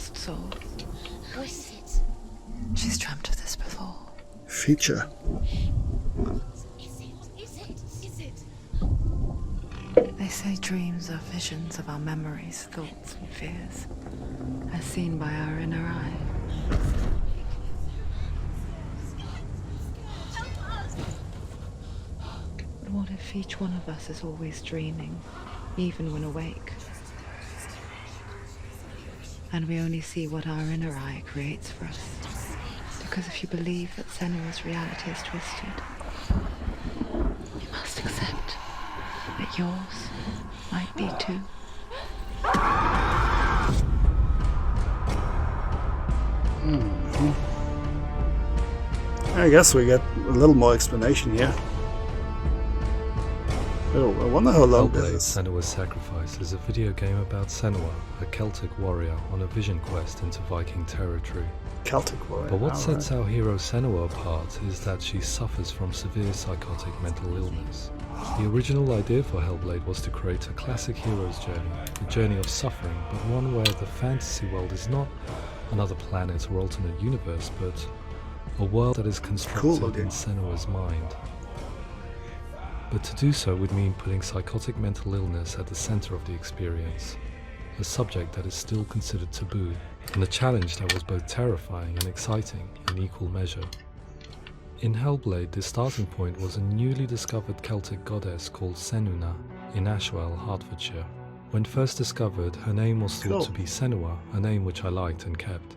lost soul. Who is it? She's dreamt of this before. Feature. Is it? They say dreams are visions of our memories, thoughts, and fears, as seen by our inner eye. But what if each one of us is always dreaming, even when awake? And we only see what our inner eye creates for us. Because if you believe that Senua's reality is twisted, you must accept that yours might be too. I guess we get a little more explanation here. Oh, I wonder how long Hellblade: this is. Senua's Sacrifice is a video game about Senua, a Celtic warrior on a vision quest into Viking territory. Celtic warrior. But what sets our hero Senua apart is that she suffers from severe psychotic mental illness. The original idea for Hellblade was to create a classic hero's journey, a journey of suffering, but one where the fantasy world is not another planet or alternate universe, but a world that is constructed in Senua's mind. But to do so would mean putting psychotic mental illness at the center of the experience, a subject that is still considered taboo, and a challenge that was both terrifying and exciting in equal measure. In Hellblade, the starting point was a newly discovered Celtic goddess called Senua in Ashwell, Hertfordshire. When first discovered, her name was thought to be Senua, a name which I liked and kept.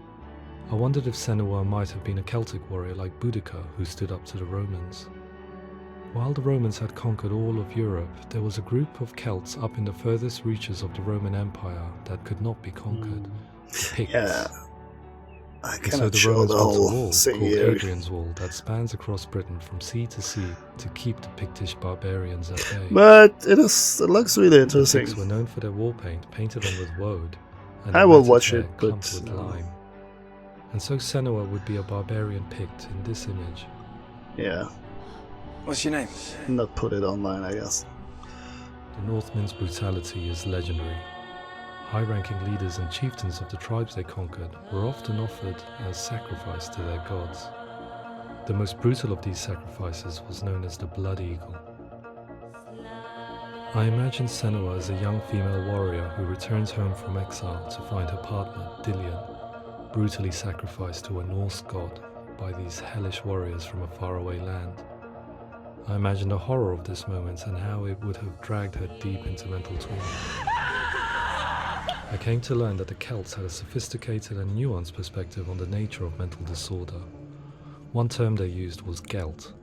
I wondered if Senua might have been a Celtic warrior like Boudica who stood up to the Romans. While the Romans had conquered all of Europe, there was a group of Celts up in the furthest reaches of the Roman Empire that could not be conquered. The Picts. Yeah. I And so cannot the show Romans the built a whole wall thing called here. Hadrian's Wall that spans across Britain from sea to sea to keep the Pictish barbarians at bay. But it looks really The interesting. Picts were known for their war paint, painted on with woad, and I their will matted watch hair it, clumped but with lime. And so Senua would be a barbarian Pict in this image. Yeah, What's your name? not put it online, I guess. The Northmen's brutality is legendary. High-ranking leaders and chieftains of the tribes they conquered were often offered as sacrifice to their gods. The most brutal of these sacrifices was known as the Blood Eagle. I imagine Senua as a young female warrior who returns home from exile to find her partner, Dillion, brutally sacrificed to a Norse god by these hellish warriors from a faraway land. I imagine the horror of this moment and how it would have dragged her deep into mental torment. I came to learn that the Celts had a sophisticated and nuanced perspective on the nature of mental disorder. One term they used was Gelt.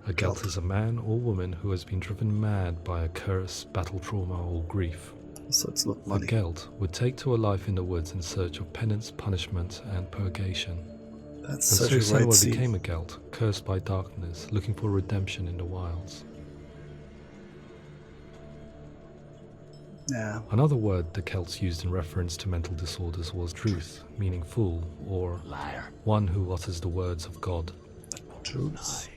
A Gelt is a man or woman who has been driven mad by a curse, battle trauma, or grief. So it's not A money. Gelt would take to a life in the woods in search of penance, punishment, and purgation. That's And such so a great Senua scene. became a Gelt, cursed by darkness, looking for redemption in the wilds. Yeah. Another word the Celts used in reference to mental disorders was truth, meaning fool, or Liar. one who utters the words of God. Truth.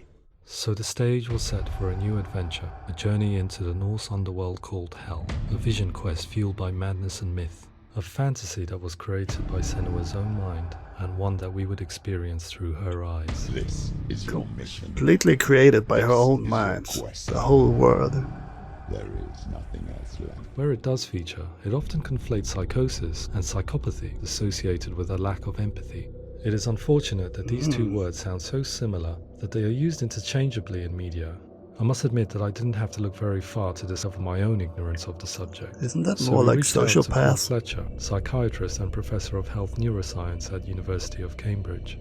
So the stage was set for a new adventure, a journey into the Norse underworld called Hell, a vision quest fueled by madness and myth, a fantasy that was created by Senua's own mind, and one that we would experience through her eyes. This is your mission. Completely created by her This own is your mind. quest. The whole world. There is nothing else left. Where it does feature, it often conflates psychosis and psychopathy associated with a lack of empathy. It is unfortunate that these two words sound so similar that they are used interchangeably in media. I must admit that I didn't have to look very far to discover my own ignorance of the subject. Isn't that So more we like reached out to Paul sociopath? Fletcher, psychiatrist and professor of health neuroscience at University of Cambridge.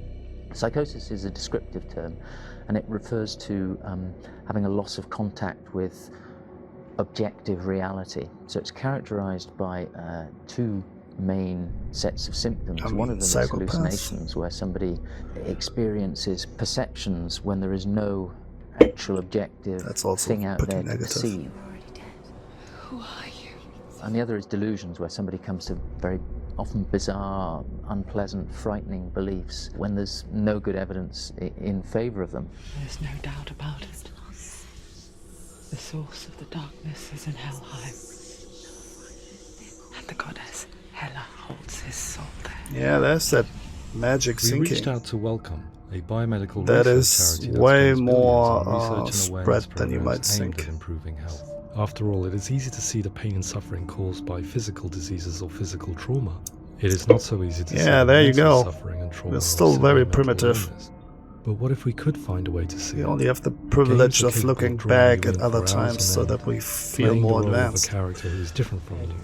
Psychosis is a descriptive term, and it refers to having a loss of contact with objective reality. So it's characterized by two main sets of symptoms. One of them is psychopaths. hallucinations, where somebody experiences perceptions when there is no actual objective That's also thing out pretty there to negative. perceive. You're already dead. Who are you? And the other is delusions, where somebody comes to very often bizarre, unpleasant, frightening beliefs when there's no good evidence in favor of them. There's no doubt about it. The source of the darkness is in Helheim. And the goddess Hela holds his soul there. Yeah, there's that magic We reached sinking. out to Welcome, a biomedical That research is charity that way spends more, billions on research and awareness spread than you programs might aimed think. at improving health. After all, it is easy to see the pain and suffering caused by physical diseases or physical trauma. It is not so easy to see Yeah, the there you mental go. suffering and trauma It's of still severe very mental primitive. illness. But what if we could find a way to see We it? only have the privilege Games are of capable looking drawing back you at in other for hours times so on end, that we feel playing more the role advanced. of a character who is different from you.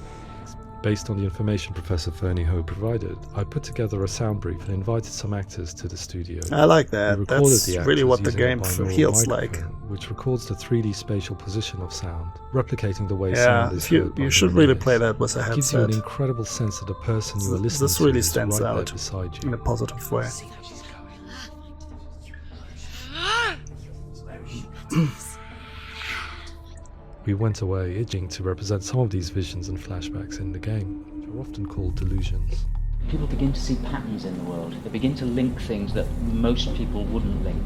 Based on the information Professor Fernie Ho provided, I put together a sound brief and invited some actors to the studio. I like We that. recorded That's the really actors what the using a game binaural feels like. microphone, which records the 3D spatial position of sound, replicating the way Yeah, sound is if you heard by you should human really ears. play that with a It gives you an headset incredible sense that the person you are listening This to really is stands right there out beside in you. a positive way. We went away itching to represent some of these visions and flashbacks in the game, which are often called delusions. People begin to see patterns in the world. They begin to link things that most people wouldn't link.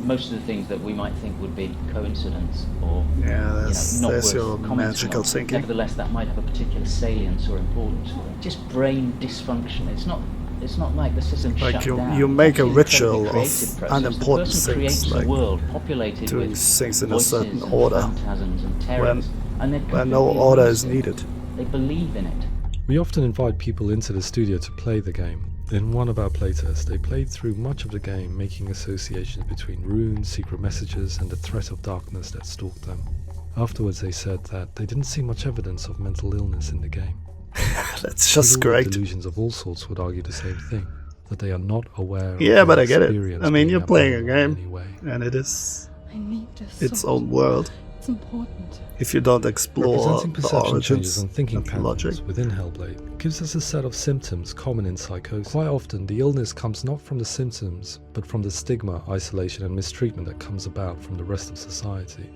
Most of the things that we might think would be coincidence or Yeah, there's not there's worth your commenting magical on. thinking. Nevertheless, that might have a particular salience or importance. Just brain dysfunction. It's not like the system Like shut you- down. you make a It's actually ritual incredibly of creative process. unimportant the person things, creates like a world populated doing with things in a voices certain and order, phantasms and terrors, and they're where no completely order is immersed in it. needed. They believe in it. We often invite people into the studio to play the game. In one of our playtests, they played through much of the game, making associations between runes, secret messages, and the threat of darkness that stalked them. Afterwards, they said that they didn't see much evidence of mental illness in the game. That's just People with great. delusions of all sorts would argue the same thing, that they are not aware Yeah, of but their I get it. experience I mean, being you're playing a abnormal in game. any way. And it is I need a its soul. own world. It's important. If you don't explore Representing the perception changes origins and thinking and patterns logic. within Hellblade gives us a set of symptoms common in psychosis. Quite often, the illness comes not from the symptoms, but from the stigma, isolation, and mistreatment that comes about from the rest of society.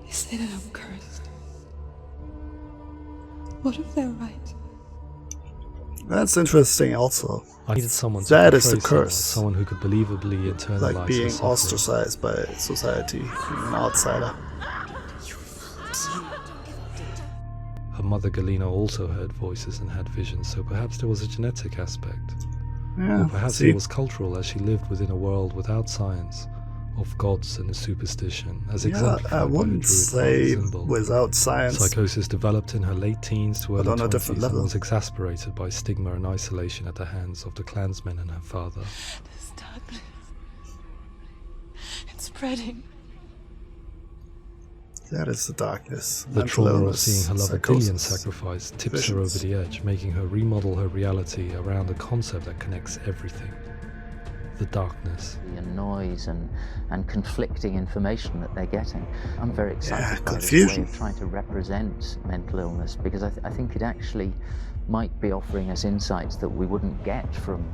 They say that I'm cursed. What if they're right? That's interesting also. I needed someone to That is the portray Senua, curse. someone who could believably internalize Like her being suffering. ostracized by society, being an outsider. Her mother Galena also heard voices and had visions, so perhaps there was a genetic aspect. Yeah, Or perhaps see, it was cultural, as she lived within a world without science, of gods and superstition, as yeah, exemplified I by her wouldn't druid say father Zynbel. without science. Psychosis developed in her late teens to But early on a 20s different and level. was exacerbated by stigma and isolation at the hands of the clansmen and her father. This darkness. It's spreading. That is the darkness. The mental trauma of illness, seeing her love psychosis. Dillian sacrificed tips her over visions. the edge, making her remodel her reality around a concept that connects everything. The darkness. The noise and conflicting information that they're getting. I'm very excited by this way confusion. of trying to represent mental illness because I think it actually might be offering us insights that we wouldn't get from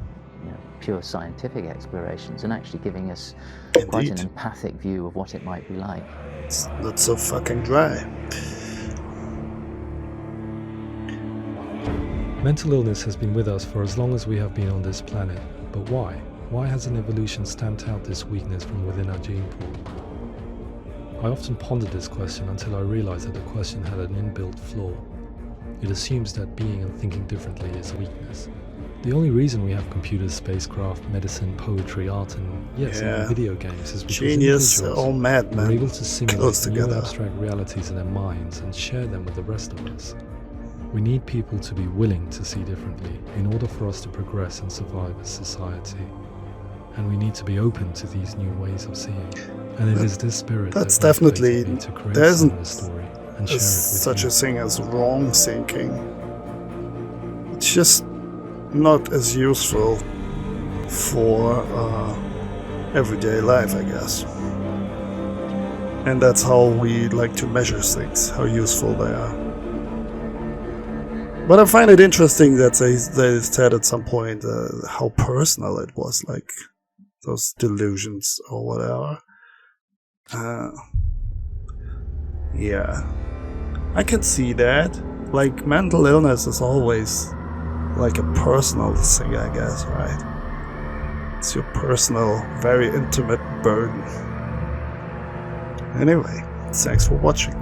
pure scientific explorations and actually giving us quite an Indeed. empathic view of what it might be like. It's not so fucking dry. Mental illness has been with us for as long as we have been on this planet, but why? Why hasn't evolution stamped out this weakness from within our gene pool? I often pondered this question until I realized that the question had an inbuilt flaw. It assumes that being and thinking differently is a weakness. The only reason we have computers, spacecraft, medicine, poetry, art, and yes, Yeah. even video games is because Genius, individuals all are madmen, able to simulate close new together. abstract realities in their minds and share them with the rest of us. We need people to be willing to see differently in order for us to progress and survive as society. And we need to be open to these new ways of seeing. And it is this spirit That's that motivated definitely- me to create there isn't Senua's story and share it with Such you. a thing as wrong thinking. It's just not as useful for everyday life, I guess. And that's how we like to measure things, how useful they are. But I find it interesting that they said at some point how personal it was, like those delusions or whatever. Yeah, I can see that. Like, mental illness is always like a personal thing, I guess, right? It's your personal, very intimate burden. Anyway, thanks for watching.